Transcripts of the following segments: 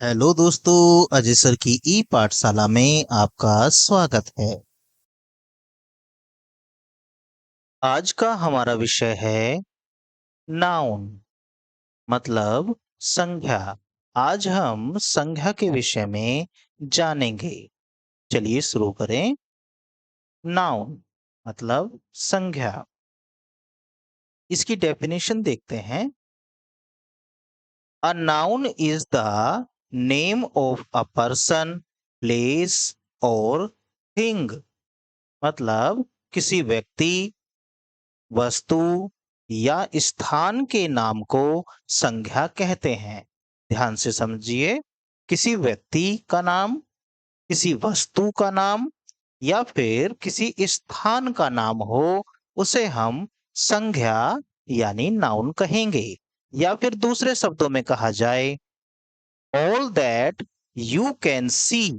Hello दोस्तों, Ajay sir की ई पाठशाला में आपका स्वागत है। आज का हमारा विषय है नाउन, मतलब संज्ञा। आज हम संज्ञा के विषय में जानेंगे। चलिए शुरू करें। नाउन मतलब संज्ञा। इसकी डेफिनेशन देखते हैं। A noun is the name of a person, place or thing। मतलब किसी व्यक्ति, वस्तु या स्थान के नाम को संज्ञा कहते हैं। ध्यान से समझिए, किसी व्यक्ति का नाम, किसी वस्तु का नाम या फिर किसी स्थान का नाम हो, उसे हम संज्ञा यानी नाउन कहेंगे। या फिर दूसरे शब्दों में कहा जाए, all that you can see,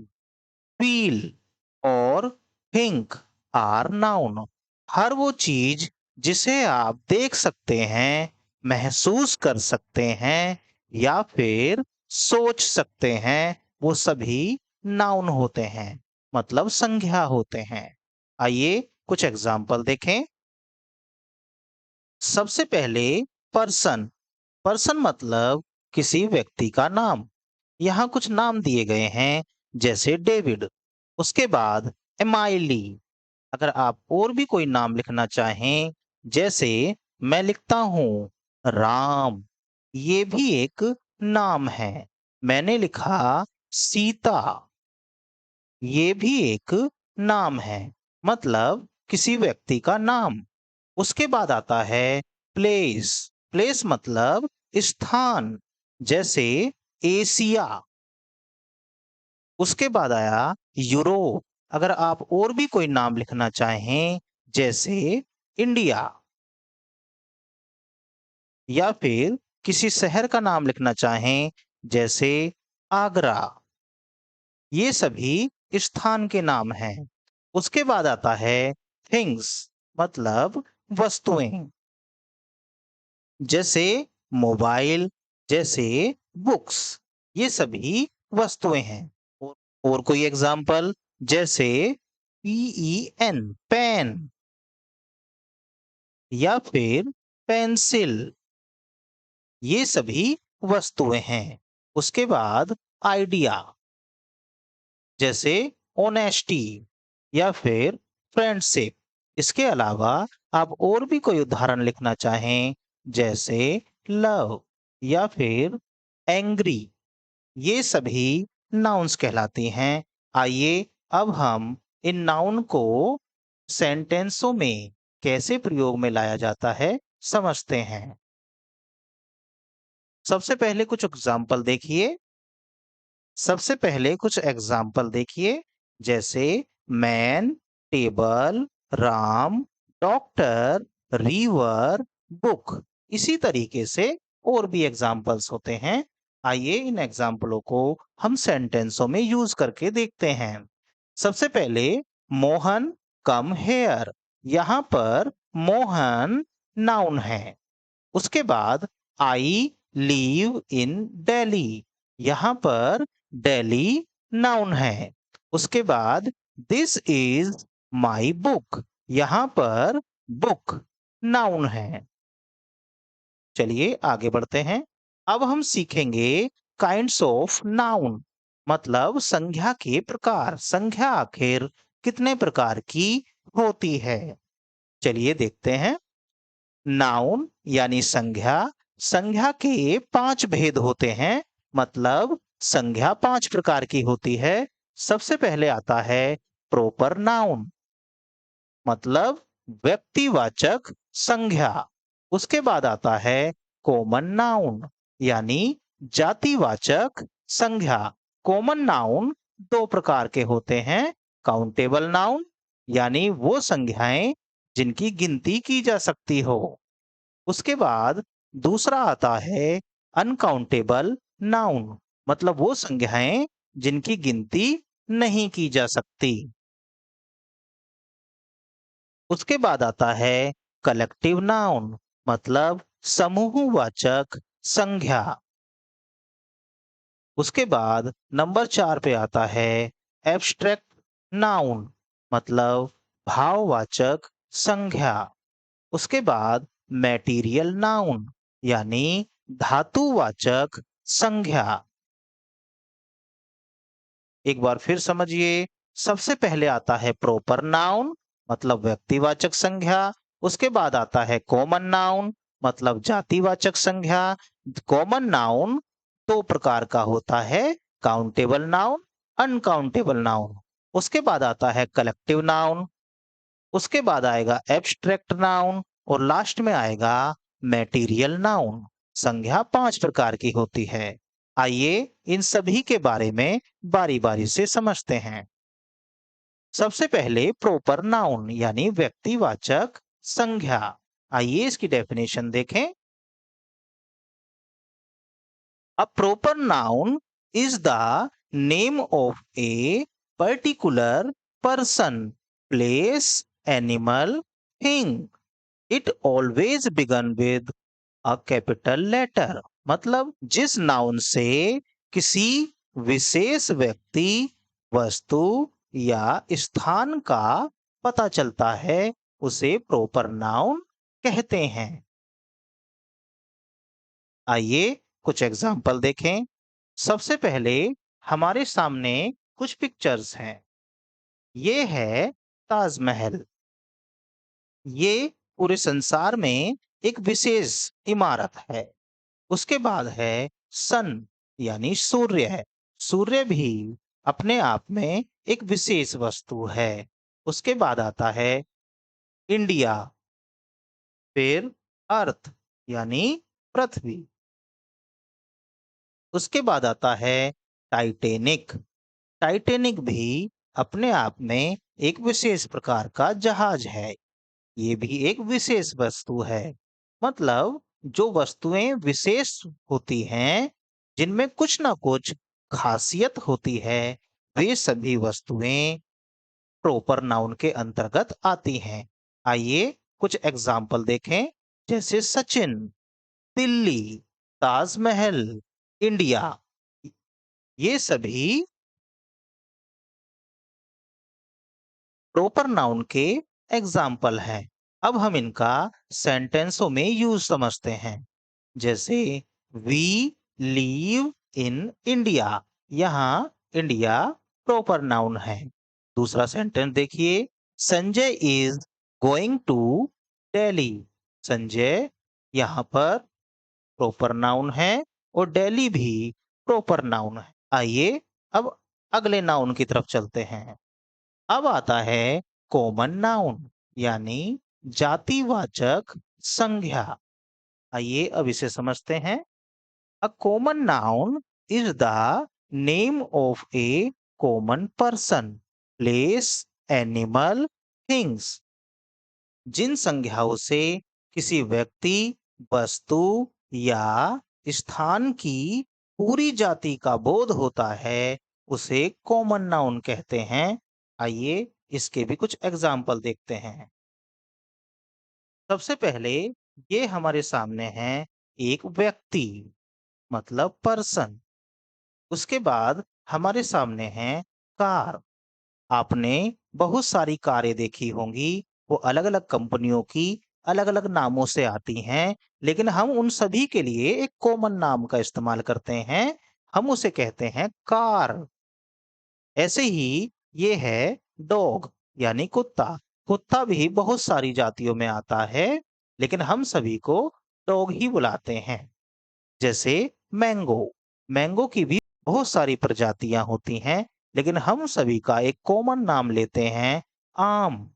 feel और थिंक आर नाउन। हर वो चीज जिसे आप देख सकते हैं, महसूस कर सकते हैं या फिर सोच सकते हैं, वो सभी नाउन होते हैं, मतलब संज्ञा होते हैं। आइए कुछ एग्जाम्पल देखें। सबसे पहले पर्सन। पर्सन मतलब किसी व्यक्ति का नाम। यहाँ कुछ नाम दिए गए हैं, जैसे डेविड। उसके बाद एमाइली। अगर आप और भी कोई नाम लिखना चाहें, जैसे मैं लिखता हूं राम, ये भी एक नाम है। मैंने लिखा सीता, ये भी एक नाम है, मतलब किसी व्यक्ति का नाम। उसके बाद आता है प्लेस। प्लेस मतलब स्थान, जैसे एशिया। उसके बाद आया यूरोप। अगर आप और भी कोई नाम लिखना चाहें, जैसे इंडिया, या फिर किसी शहर का नाम लिखना चाहें, जैसे आगरा, ये सभी स्थान के नाम हैं। उसके बाद आता है थिंग्स, मतलब वस्तुएं, जैसे मोबाइल, जैसे बुक्स, ये सभी वस्तुएं हैं। और और कोई एग्जाम्पल, जैसे PEN, पेन, या फिर पेंसिल, ये सभी वस्तुएं हैं। उसके बाद आइडिया, जैसे ऑनेस्टी या फिर फ्रेंडशिप। इसके अलावा आप और भी कोई उदाहरण लिखना चाहें, जैसे लव या फिर एंग्री, ये सभी नाउन्स कहलाती हैं। आइए अब हम इन नाउन को सेंटेंसों में कैसे प्रयोग में लाया जाता है समझते हैं। सबसे पहले कुछ एग्जाम्पल देखिए। जैसे man, table, Ram, doctor, river, book. इसी तरीके से और भी एग्जाम्पल्स होते हैं। आइए इन एग्जाम्पलों को हम सेंटेंसों में यूज करके देखते हैं। सबसे पहले मोहन कम हेयर। यहाँ पर मोहन नाउन है। उसके बाद आई लीव इन दिल्ली। यहाँ पर दिल्ली नाउन है। उसके बाद दिस इज माई बुक। यहाँ पर बुक नाउन है। चलिए आगे बढ़ते हैं। अब हम सीखेंगे काइंड्स ऑफ नाउन, मतलब संज्ञा के प्रकार। संज्ञा आखिर कितने प्रकार की होती है, चलिए देखते हैं। नाउन यानी संज्ञा। संज्ञा के 5 भेद होते हैं, मतलब संज्ञा 5 प्रकार की होती है। सबसे पहले आता है प्रॉपर नाउन, मतलब व्यक्तिवाचक संज्ञा। उसके बाद आता है कॉमन नाउन, यानी जातिवाचक संज्ञा। कॉमन नाउन 2 प्रकार के होते हैं। काउंटेबल नाउन, यानी वो संज्ञाएं जिनकी गिनती की जा सकती हो। उसके बाद दूसरा आता है अनकाउंटेबल नाउन, मतलब वो संज्ञाएं जिनकी गिनती नहीं की जा सकती। उसके बाद आता है कलेक्टिव नाउन, मतलब समूहवाचक संज्ञा। उसके बाद नंबर 4 पे आता है एब्स्ट्रैक्ट नाउन, मतलब भाववाचक संज्ञा। उसके बाद मैटीरियल नाउन, यानी धातुवाचक संज्ञा। एक बार फिर समझिए, सबसे पहले आता है प्रॉपर नाउन, मतलब व्यक्तिवाचक संज्ञा। उसके बाद आता है कॉमन नाउन, मतलब जातिवाचक संज्ञा। कॉमन नाउन दो प्रकार का होता है, काउंटेबल नाउन, अनकाउंटेबल नाउन। उसके बाद आता है कलेक्टिव नाउन। उसके बाद आएगा एब्स्ट्रैक्ट नाउन और लास्ट में आएगा मैटीरियल नाउन। संज्ञा 5 प्रकार की होती है। आइए इन सभी के बारे में बारी-बारी से समझते हैं। सबसे पहले प्रॉपर नाउन यानी व्यक्तिवाचक संज्ञा। आइए इसकी डेफिनेशन देखें। A proper noun is the name of a particular person, place, animal, thing. It always begin with a capital letter. मतलब जिस नाउन से किसी विशेष व्यक्ति, वस्तु या स्थान का पता चलता है, उसे प्रॉपर नाउन कहते हैं। आइए कुछ एग्जाम्पल देखें। सबसे पहले हमारे सामने कुछ पिक्चर्स हैं। ये है ताजमहल। ये पूरे संसार में एक विशेष इमारत है। उसके बाद है सन यानी सूर्य है। सूर्य भी अपने आप में एक विशेष वस्तु है। उसके बाद आता है इंडिया, फिर अर्थ यानी पृथ्वी। उसके बाद आता है टाइटैनिक। टाइटैनिक भी अपने आप में एक विशेष प्रकार का जहाज है। ये भी एक विशेष वस्तु है। मतलब जो वस्तुएं विशेष होती हैं, जिनमें कुछ ना कुछ खासियत होती है, वे सभी वस्तुएं प्रॉपर नाउन के अंतर्गत आती हैं। आइए कुछ एग्जाम्पल देखें, जैसे सचिन, दिल्ली, ताजमहल, इंडिया। ये सभी प्रॉपर नाउन के एग्जाम्पल हैं। अब हम इनका सेंटेंसों में यूज समझते हैं। जैसे वी लीव इन इंडिया, यहाँ इंडिया प्रॉपर नाउन है। दूसरा सेंटेंस देखिए, Sanjay is going to Delhi. Sanjay यहाँ पर प्रॉपर नाउन है और दिल्ली भी प्रॉपर नाउन है। आइए अब अगले नाउन की तरफ चलते हैं। अब आता है कॉमन नाउन यानी जातिवाचक संज्ञा। आइए अब इसे समझते हैं। A common noun is the name of a common person, place, animal, things. जिन संज्ञाओं से किसी व्यक्ति, वस्तु या स्थान की पूरी जाति का बोध होता है, उसे कॉमन नाउन कहते हैं। आइए इसके भी कुछ एग्जाम्पल देखते हैं। सबसे पहले ये हमारे सामने है एक व्यक्ति, मतलब पर्सन। उसके बाद हमारे सामने है कार। आपने बहुत सारी कारें देखी होंगी, वो अलग-अलग कंपनियों की अलग-अलग नामों से आती हैं, लेकिन हम उन सभी के लिए एक कॉमन नाम का इस्तेमाल करते हैं। हम उसे कहते हैं कार। ऐसे ही ये है डॉग यानी कुत्ता। कुत्ता भी बहुत सारी जातियों में आता है, लेकिन हम सभी को डॉग ही बुलाते हैं। जैसे मैंगो, मैंगो की भी बहुत सारी प्रजातियां होती हैं, लेकिन हम सभी का एक कॉमन नाम लेते हैं आम।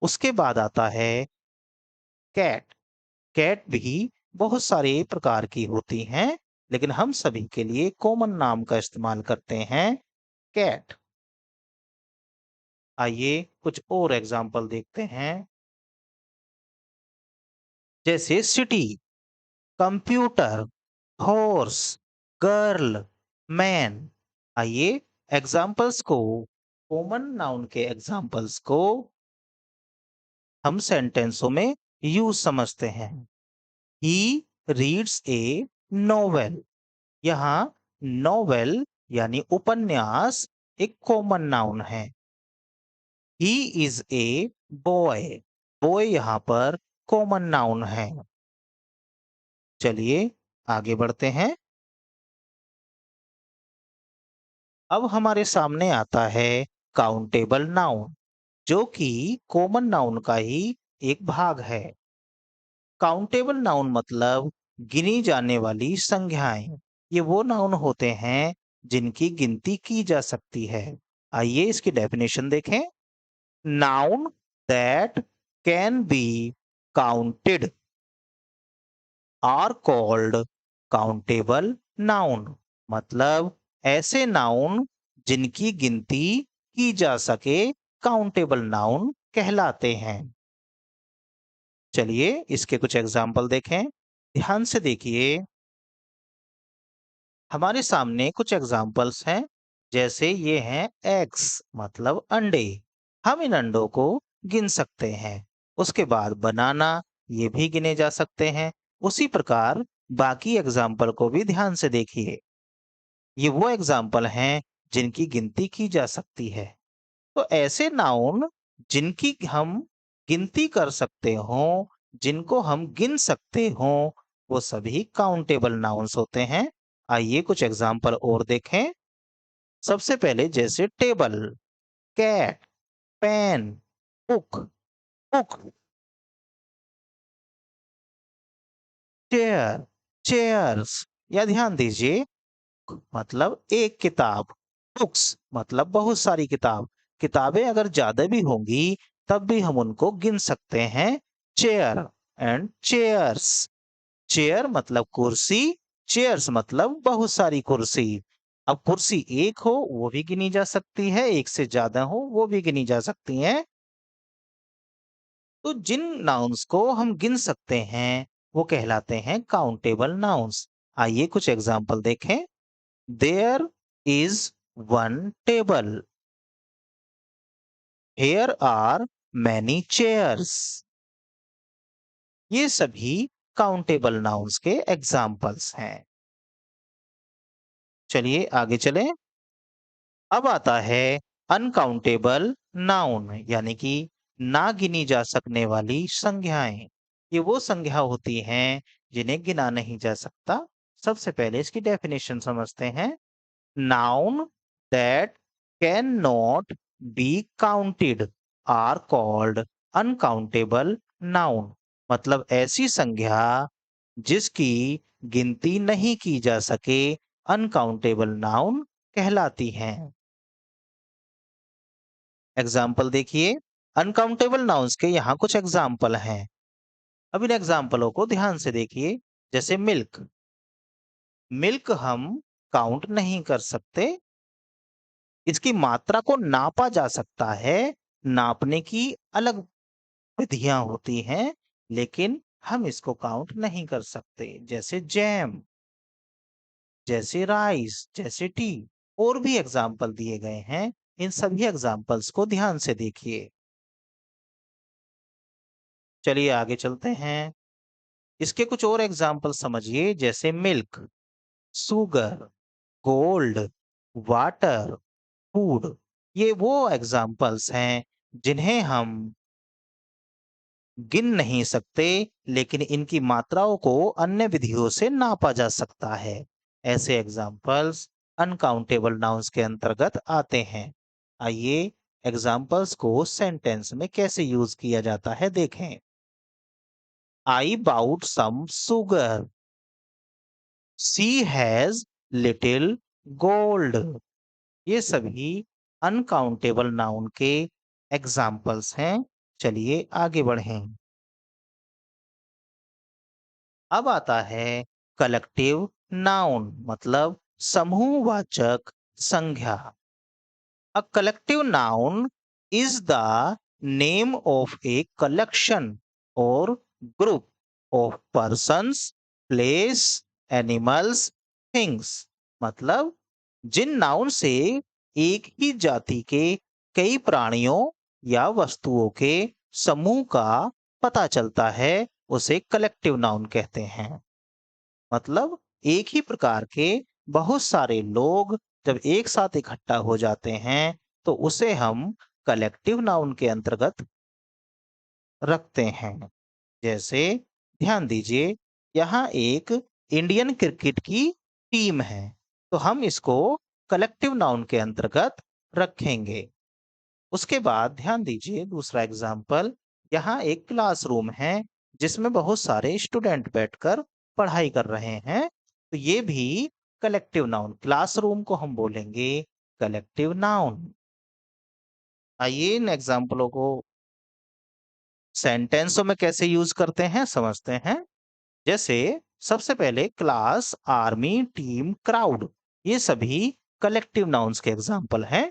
उसके बाद आता है कैट। कैट भी बहुत सारे प्रकार की होती हैं, लेकिन हम सभी के लिए कॉमन नाम का इस्तेमाल करते हैं कैट। आइए कुछ और एग्जाम्पल देखते हैं। जैसे city, computer, horse, girl, man. आइए एग्जाम्पल्स को, कॉमन नाउन के एग्जाम्पल्स को हम सेंटेंसों में यूज समझते हैं। He reads A novel. यहाँ नोवेल यानी उपन्यास एक कॉमन नाउन है। He is a boy, boy यहाँ पर कॉमन नाउन है। चलिए आगे बढ़ते हैं। अब हमारे सामने आता है काउंटेबल नाउन, जो कि कॉमन नाउन का ही एक भाग है। काउंटेबल नाउन मतलब गिनी जाने वाली संज्ञाएं। ये वो नाउन होते हैं जिनकी गिनती की जा सकती है। आइए इसकी डेफिनेशन देखें। Noun that can be counted are called countable noun. मतलब ऐसे नाउन जिनकी गिनती की जा सके काउंटेबल नाउन कहलाते हैं। चलिए इसके कुछ एग्जाम्पल देखें। ध्यान से देखिए, हमारे सामने कुछ एग्जाम्पल्स हैं। जैसे ये हैं एग्स मतलब अंडे, हम इन अंडों को गिन सकते हैं। उसके बाद बनाना, ये भी गिने जा सकते हैं। उसी प्रकार बाकी एग्जाम्पल को भी ध्यान से देखिए। ये वो एग्जाम्पल हैं जिनकी गिनती की जा सकती है। तो ऐसे नाउन जिनकी हम गिनती कर सकते हों, जिनको हम गिन सकते हों, वो सभी काउंटेबल नाउन्स होते हैं। आइए कुछ एग्जाम्पल और देखें। सबसे पहले जैसे table, cat, pen, book, book, chair, chairs. या ध्यान दीजिए, मतलब एक किताब, बुक्स मतलब बहुत सारी किताब। किताबें अगर ज्यादा भी होंगी तब भी हम उनको गिन सकते हैं। Chair and chairs. चेयर मतलब कुर्सी, चेयर्स मतलब बहुत सारी कुर्सी। अब कुर्सी एक हो वो भी गिनी जा सकती है, एक से ज्यादा हो वो भी गिनी जा सकती हैं। तो जिन नाउन्स को हम गिन सकते हैं वो कहलाते हैं काउंटेबल नाउन्स। आइए कुछ एग्जाम्पल देखें। There is one table, here are many chairs. ये सभी काउंटेबल नाउन्स के एग्जाम्पल्स हैं। चलिए आगे चलें। अब आता है अनकाउंटेबल नाउन, यानी कि ना गिनी जा सकने वाली संज्ञाएं। ये वो संज्ञा होती हैं जिन्हें गिना नहीं जा सकता। सबसे पहले इसकी डेफिनेशन समझते हैं। Noun that can not be counted are called uncountable noun. मतलब ऐसी संज्ञा जिसकी गिनती नहीं की जा सके अनकाउंटेबल नाउन कहलाती हैं। एग्जाम्पल देखिए। अनकाउंटेबल नाउन्स के यहाँ कुछ एग्जाम्पल हैं। अब इन एग्जाम्पलों को ध्यान से देखिए। जैसे मिल्क, मिल्क हम काउंट नहीं कर सकते। इसकी मात्रा को नापा जा सकता है, नापने की अलग विधियां होती हैं, लेकिन हम इसको काउंट नहीं कर सकते। जैसे जैम, जैसे राइस, जैसे टी। और भी एग्जाम्पल दिए गए हैं। इन सभी एग्जाम्पल्स को ध्यान से देखिए। चलिए आगे चलते हैं। इसके कुछ और एग्जाम्पल समझिए। जैसे milk, sugar, gold, water, food. ये वो एग्जाम्पल्स हैं जिन्हें हम गिन नहीं सकते, लेकिन इनकी मात्राओं को अन्य विधियों से नापा जा सकता है। ऐसे एग्जाम्पल्स अनकाउंटेबल नाउन्स के अंतर्गत आते हैं। आइए एग्जाम्पल्स को सेंटेंस में कैसे यूज किया जाता है देखें। I bought some sugar, she has little gold. ये सभी अनकाउंटेबल नाउन के एग्जाम्पल्स हैं। चलिए आगे बढ़ें। अब आता है कलेक्टिव नाउन, मतलब समूहवाचक संज्ञा। A collective noun is the name of a collection or group of persons, place, animals, things। मतलब जिन नाउन से एक ही जाति के कई प्राणियों या वस्तुओं के समूह का पता चलता है, उसे कलेक्टिव नाउन कहते हैं। मतलब एक ही प्रकार के बहुत सारे लोग जब एक साथ इकट्ठा हो जाते हैं तो उसे हम कलेक्टिव नाउन के अंतर्गत रखते हैं। जैसे ध्यान दीजिए, यहाँ एक इंडियन क्रिकेट की टीम है, तो हम इसको कलेक्टिव नाउन के अंतर्गत रखेंगे। उसके बाद ध्यान दीजिए दूसरा एग्जाम्पल, यहाँ एक क्लासरूम है जिसमें बहुत सारे स्टूडेंट बैठकर पढ़ाई कर रहे हैं, तो ये भी कलेक्टिव नाउन, क्लासरूम को हम बोलेंगे कलेक्टिव नाउन। आइए इन एग्जाम्पलों को सेंटेंसों में कैसे यूज करते हैं समझते हैं। जैसे सबसे पहले क्लास, आर्मी, टीम, क्राउड, ये सभी कलेक्टिव नाउन्स के एग्जाम्पल हैं।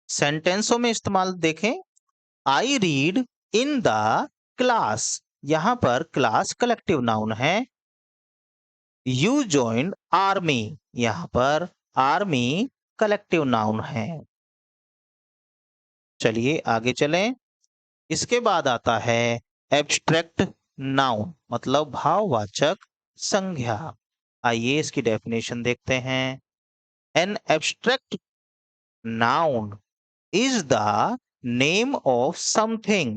सेंटेंसों में इस्तेमाल देखें, I read in the class, यहां पर क्लास कलेक्टिव नाउन है। यू जॉइंड आर्मी, यहां पर आर्मी कलेक्टिव नाउन है। चलिए आगे चलें। इसके बाद आता है एब्स्ट्रैक्ट नाउन, मतलब भाववाचक संज्ञा। आइए इसकी डेफिनेशन देखते हैं। An abstract noun is the name of something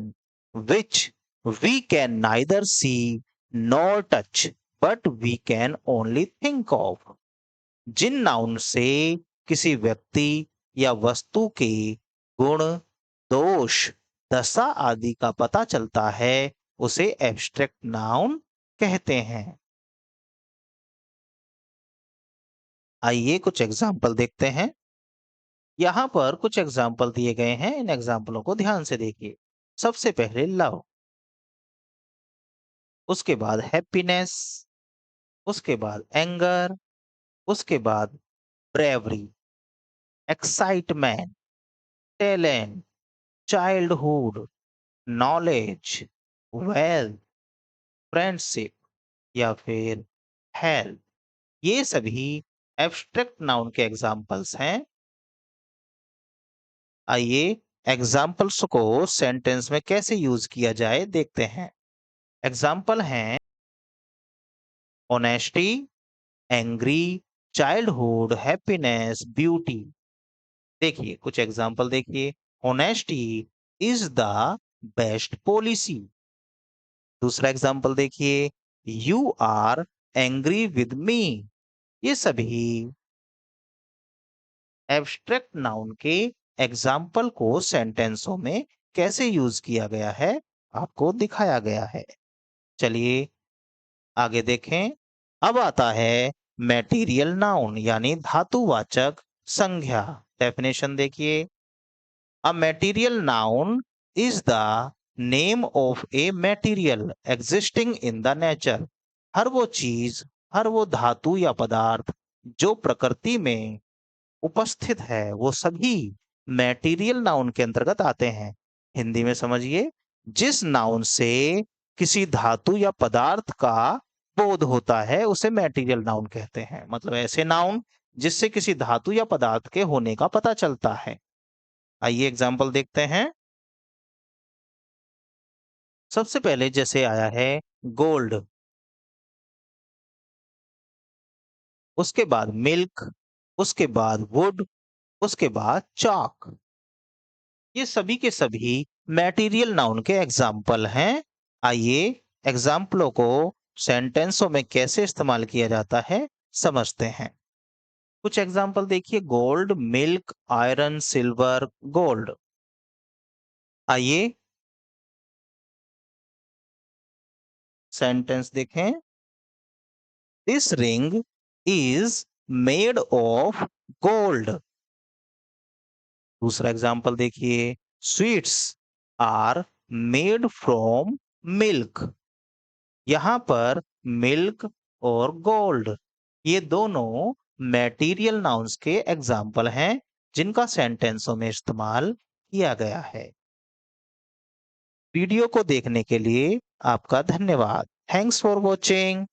which we can neither see nor touch, but we can only think of. जिन नाउन से किसी व्यक्ति या वस्तु के गुण, दोष, दशा आदि का पता चलता है उसे एब्स्ट्रैक्ट नाउन कहते हैं। आइए कुछ एग्जाम्पल देखते हैं। यहाँ पर कुछ एग्जाम्पल दिए गए हैं, इन एग्जाम्पलों को ध्यान से देखिए। सबसे पहले लव, उसके बाद हैप्पीनेस, उसके बाद एंगर, उसके बाद bravery, excitement, talent, childhood, knowledge, wealth, friendship या फिर हेल्थ, ये सभी एब्स्ट्रैक्ट नाउन के एग्जाम्पल्स हैं। आइए एग्जाम्पल्स को सेंटेंस में कैसे यूज किया जाए देखते हैं। एग्जाम्पल हैं honesty, angry, childhood, happiness, beauty. देखिए कुछ एग्जाम्पल देखिए। Honesty is the best policy. दूसरा एग्जाम्पल देखिए, you are angry with me. ये सभी एब्स्ट्रैक्ट नाउन के एग्जाम्पल को सेंटेंसों में कैसे यूज किया गया है आपको दिखाया गया है। चलिए आगे देखें। अब आता है मैटीरियल नाउन यानी धातुवाचक संज्ञा। डेफिनेशन देखिए, a material noun is the name of a material existing in the nature. हर वो चीज, हर वो धातु या पदार्थ जो प्रकृति में उपस्थित है वो सभी मैटीरियल नाउन के अंतर्गत आते हैं। हिंदी में समझिए, जिस नाउन से किसी धातु या पदार्थ का बोध होता है उसे मैटीरियल नाउन कहते हैं। मतलब ऐसे नाउन जिससे किसी धातु या पदार्थ के होने का पता चलता है। आइए एग्जाम्पल देखते हैं। सबसे पहले जैसे आया है गोल्ड, उसके बाद मिल्क, उसके बाद वुड, उसके बाद चॉक। ये सभी के सभी मैटीरियल नाउन के एग्जाम्पल हैं। आइए एग्जाम्पलों को सेंटेंसों में कैसे इस्तेमाल किया जाता है समझते हैं। कुछ एग्जाम्पल देखिए, gold, milk, iron, silver, gold. आइए सेंटेंस देखें। This ring is made of gold. दूसरा एग्जाम्पल देखिए, sweets are made from milk. यहाँ पर मिल्क और गोल्ड ये दोनों मैटीरियल नाउन्स के एग्जाम्पल हैं जिनका सेंटेंसों में इस्तेमाल किया गया है। वीडियो को देखने के लिए आपका धन्यवाद। Thanks for watching.